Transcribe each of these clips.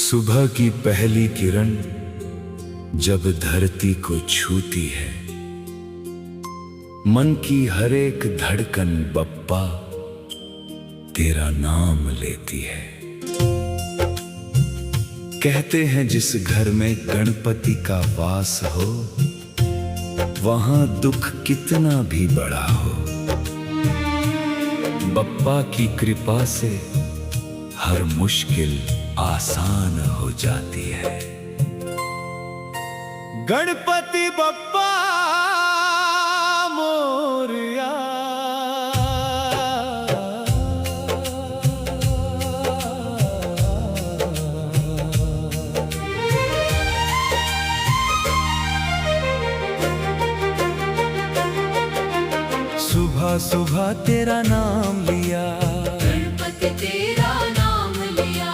सुबह की पहली किरण जब धरती को छूती है, मन की हर एक धड़कन बप्पा तेरा नाम लेती है। कहते हैं जिस घर में गणपति का वास हो, वहां दुख कितना भी बड़ा हो, बप्पा की कृपा से हर मुश्किल आसान हो जाती है। गणपति बप्पा मोरया, सुबह सुबह तेरा नाम लिया, गणपति तेरा नाम लिया,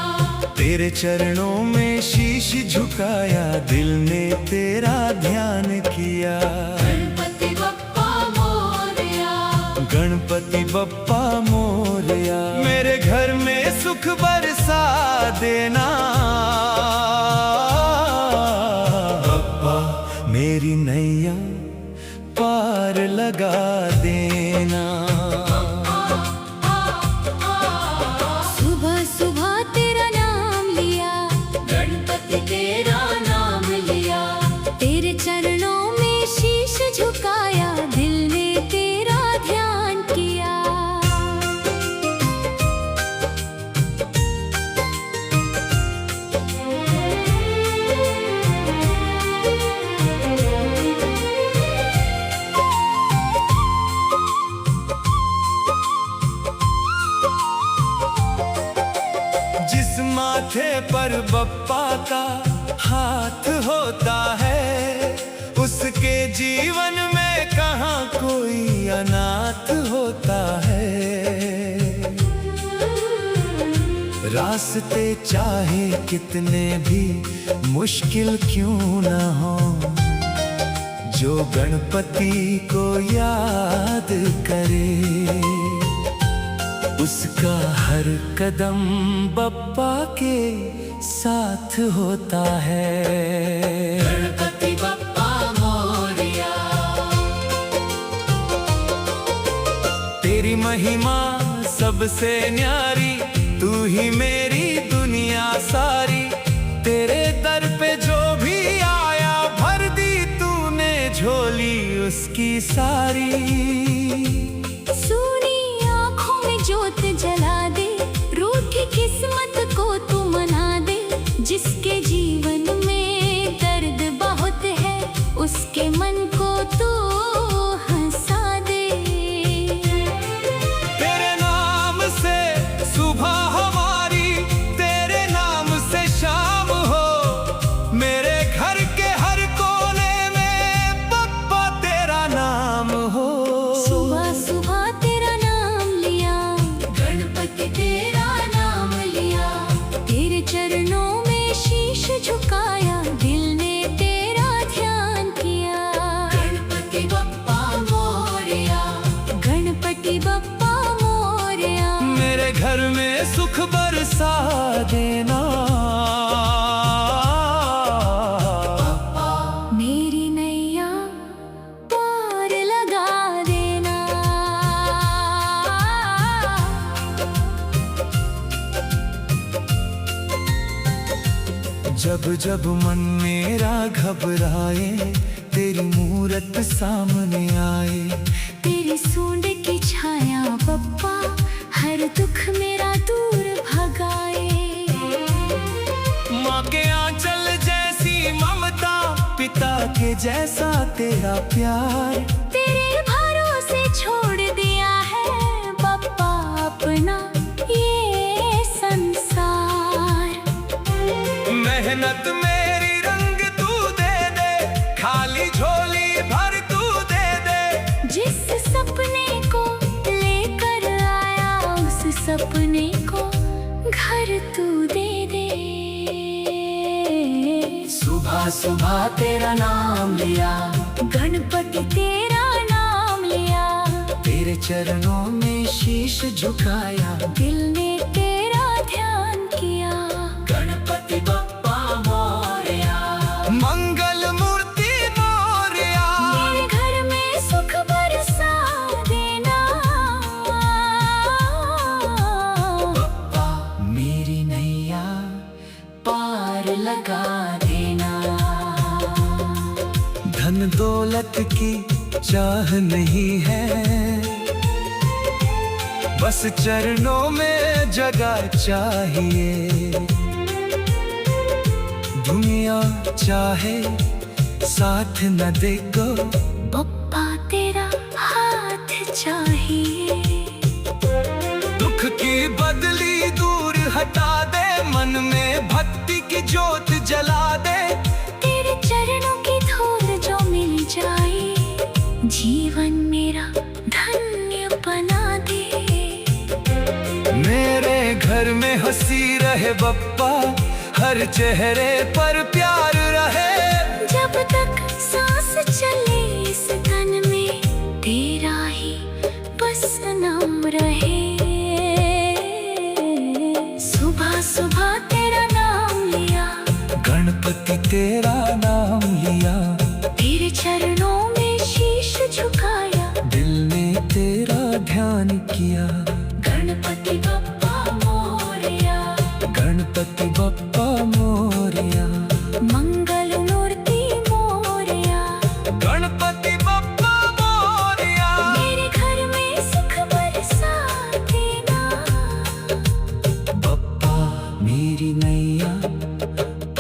तेरे चरणों में शीश झुकाया, दिल ने तेरा ध्यान किया। गणपति बप्पा मोरया, गणपति बप्पा मोरया, मेरे घर में सुख बरसा देना, बप्पा मेरी नैया पार लगा देना। सुबह सुबह तेरा नाम लिया, गणपति तेरा नाम लिया, तेरे चरणों में शीश झुकाया, दिल ने तेरा ध्यान किया। माथे पर बप्पा का हाथ होता है, उसके जीवन में कहाँ कोई अनाथ होता है। रास्ते चाहे कितने भी मुश्किल क्यों न हो, जो गणपति को याद करे, उसका हर कदम बप्पा के साथ होता है। गणपति बप्पा मोरया, तेरी महिमा सबसे न्यारी, तू ही मेरी दुनिया सारी। तेरे दर पे जो भी आया, भर दी तूने झोली उसकी सारी। जोत जला दे, रूठी किस्मत को तू मना दे, जिसके जीवन में दर्द बहुत है, उसके मन को तू हंसा दे। तेरे नाम से सुबह हमारी, तेरे नाम से शाम हो, मेरे घर के हर कोने में बप्पा तेरा नाम हो। सुबह सुबह तेरा नाम लिया, गणपति तेरा नाम लिया, तेरे चरणों में शीश झुकाया, दिल ने तेरा ध्यान किया। गणपति बप्पा मोरया, गणपति बप्पा मोरया, मेरे घर में सुख बरसा देना, मेरी नैया पार लगा देना। जब जब मन मेरा घबराए, तेरी मूरत सामने आए, तेरी सूंड की छाया बप्पा हर दुख मेरा दूर भगाए। माँ के आंचल जैसी ममता, पिता के जैसा तेरा प्यार, तेरे भरोसे छोड़ दिया है बप्पा अपना ये संसार। मेहनत मेरी रंग तू दे दे, खाली झोली भर तू दे दे, जिस सपने को लेकर आया, उस सपने को घर तू दे दे। सुबह सुबह तेरा नाम लिया, गणपति तेरा नाम लिया, तेरे चरणों में शीश झुकाया, दिल ने तेरा ध्यान किया। गणपति बप्पा लगा देना। धन दौलत की चाह नहीं है, बस चरणों में जगह चाहिए। दुनिया चाहे साथ न देगा, पप्पा तेरा हाथ चाहिए। दुख की बदली दूर हटा दे, मन में भक्ति की ज्योत जला दे। तेरे चरणों की धूल जो मिल जाए, जीवन मेरा धन्य बना दे। मेरे घर में हंसी रहे बप्पा, हर चेहरे पर प्यार रहे। जब तक सांस चले इस तन में, तेरा ही बस नाम रहे। सुबह सुबह तेरा नाम लिया, गणपति तेरा नाम लिया। तेरे चरणों में शीश झुकाया, दिल ने तेरा ध्यान किया। गणपति बप्पा मोरया, गणपति बप्पा मोरया, मंगल मूर्ति मोरया। गणपति बप्पा मोरया। मेरे घर में सुख बरसा देना। बप्पा मेरी नैया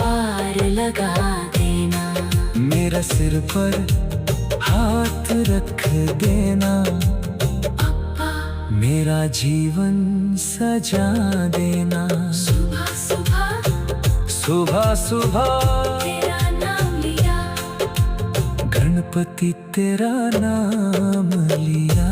पार लगा देना। मेरा सिर पर हाथ रख देना। पप्पा मेरा जीवन सजा देना। सुबह सुबह सुबह सुबह तेरा नाम लिया, गणपति तेरा नाम लिया।